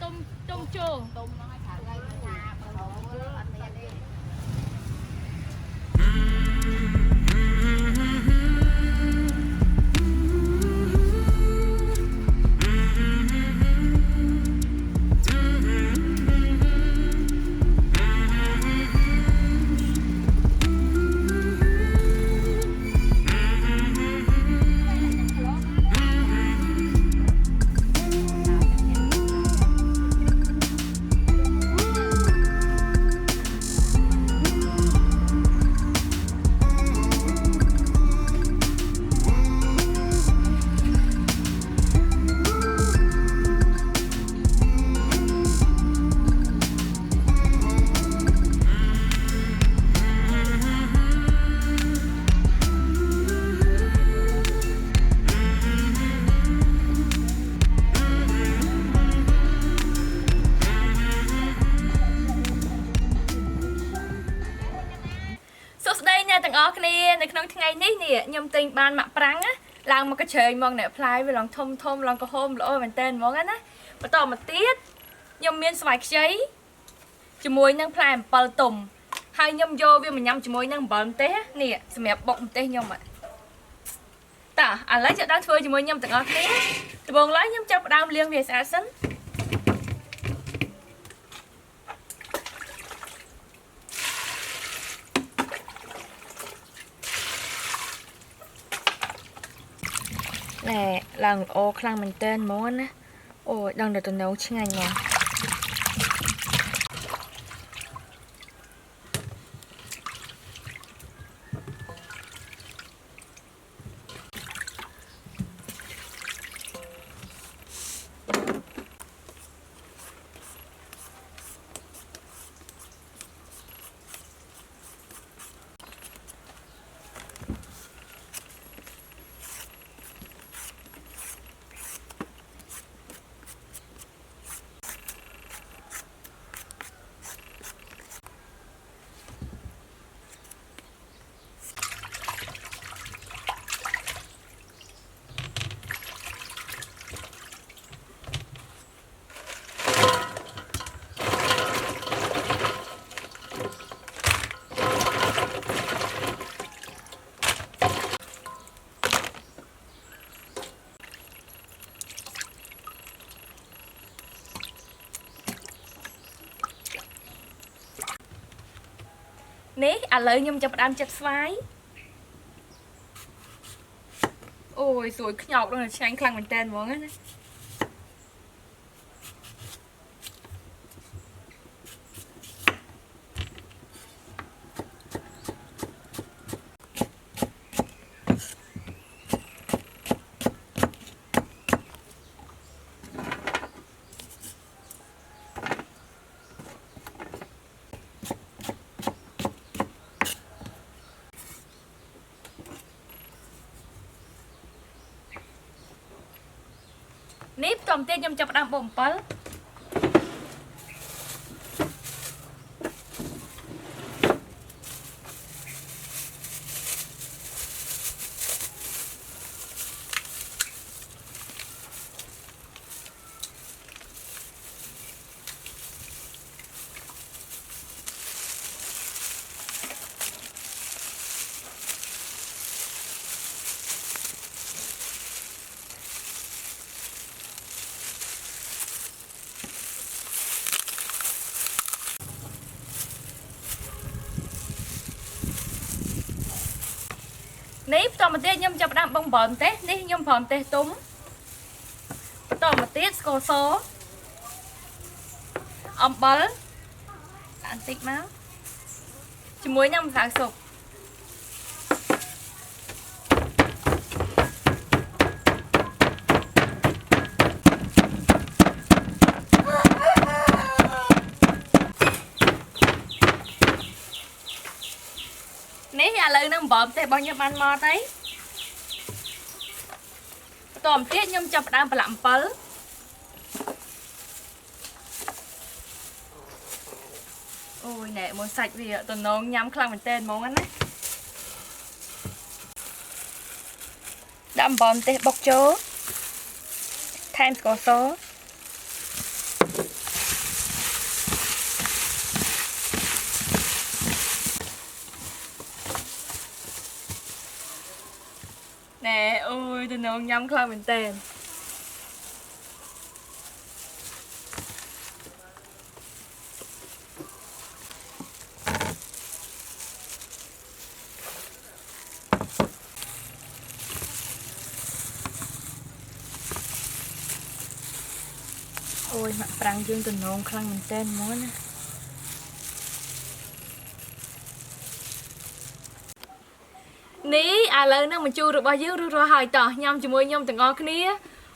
tôm chô tôm nó thả gây nó nhà anh điទាំងអស់គ្នានៅក្នុងថ្ងៃនេះខ្ញុំទិញបានមកប្រាំងឡើងមកកញ្ជើញមកអ្នកផ្លែវាឡើងធំធំឡើងក្រហមល្អមែនតើហ្មងណាបន្តមកទៀតខ្ញុំមានស្វាយខ្ចីជាមួយនឹងផ្លែអំពិលទុំហើយខ្ញុំយកវាមកញ៉ាំជាមួយនឹងអំបិលម្ទេសនេះសម្រាប់បុកម្ទេសខ្ញុំតើឥឡូវចាប់ដើមធ្វើជាមួយខ្ញុំទាំងអស់គ្នាដំបូងឡើយខ្ញុំចាប់ផ្ដើមលាងវាស្អាតសិនណែឡើងល្អខ្លាំងមែនតើហ្មងណាអូយដឹងតែតំណងឆ្ងាញ់ហ្មងនេះឥឡូវខ្ញុំចាប់ផ្ដើមចិតស្វាយអូយស្រួយខ្ញោកដល់ឆ្ងាញ់ខ្លាំងមែនតើហ្មងណានេះបន្ទាប់ទៀតខ្ញុំចាប់ផ្ដើមបុកអំពិលនេះបន្តមកទៀតខ្ញុំចាប់ផ្ដើមបងបម្ទេសនេះខ្ញុំបម្ទេសទុំបន្តមកទៀតស្ករសអំបិលដាក់បន្តិចមកជាមួយនឹងម្សៅស៊ុបនេះឥឡូវនឹងបំទេរបស់ខ្ញុំបានមកហើយបន្តមកទៀតខ្ញុំចាប់ផ្ដើមប្រឡាក់អំពិលអូយណែមុនសាច់វាតំណងញ៉ាំខ្លាំងមែនតើហ្មងណាដាក់អំបិលម្ទេសបុកចូលថែមស្ករស นงยำคลาเหมือนเต้นโอ้ยมาปรังdương từ nông khăn mình tên món nè ní à lớn nó mình chui được bao nhiêu rồi hỏi tỏ nhom chỉ môi nhom từng ngó cái ní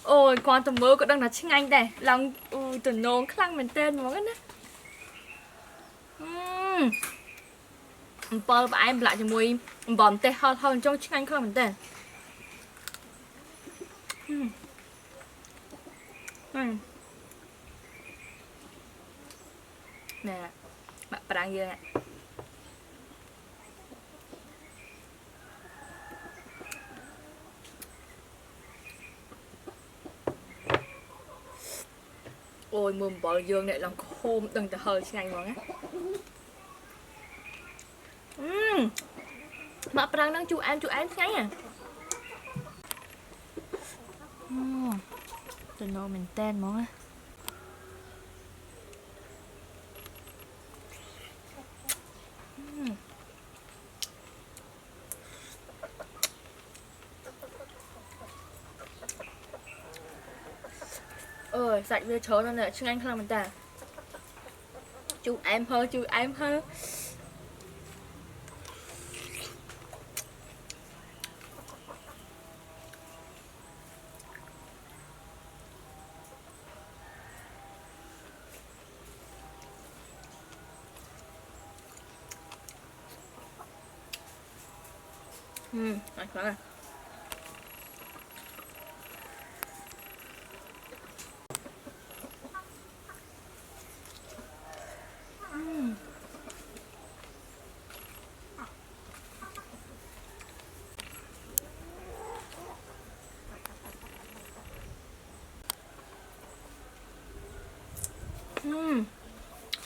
ôi quan tầm mơ có đang đặt chính anh đây lòng ui từ nông khăn mình tên món nè bơ và em lại cho môi bỏm tê hơn hơn trong chính anh khăn mình tên nè bạn đang như này ôi mồm bò dương này lòng khôm đừng từ hơi nhanh quá mà đang đang chú em ngay à từ nô mình tên món á ơi sạch bây chớ ra nè chứ anh không làm ta chú em hơn anh nói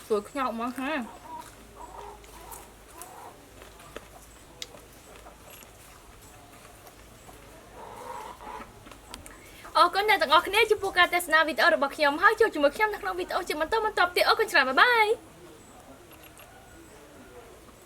sủi nhau mà ha ô con này tặng ngọc này chụp bộ cả test na video được bạc nhom hai cho chúng mình xem thằng video chỉ mình tập tiếp ô con chào bye bye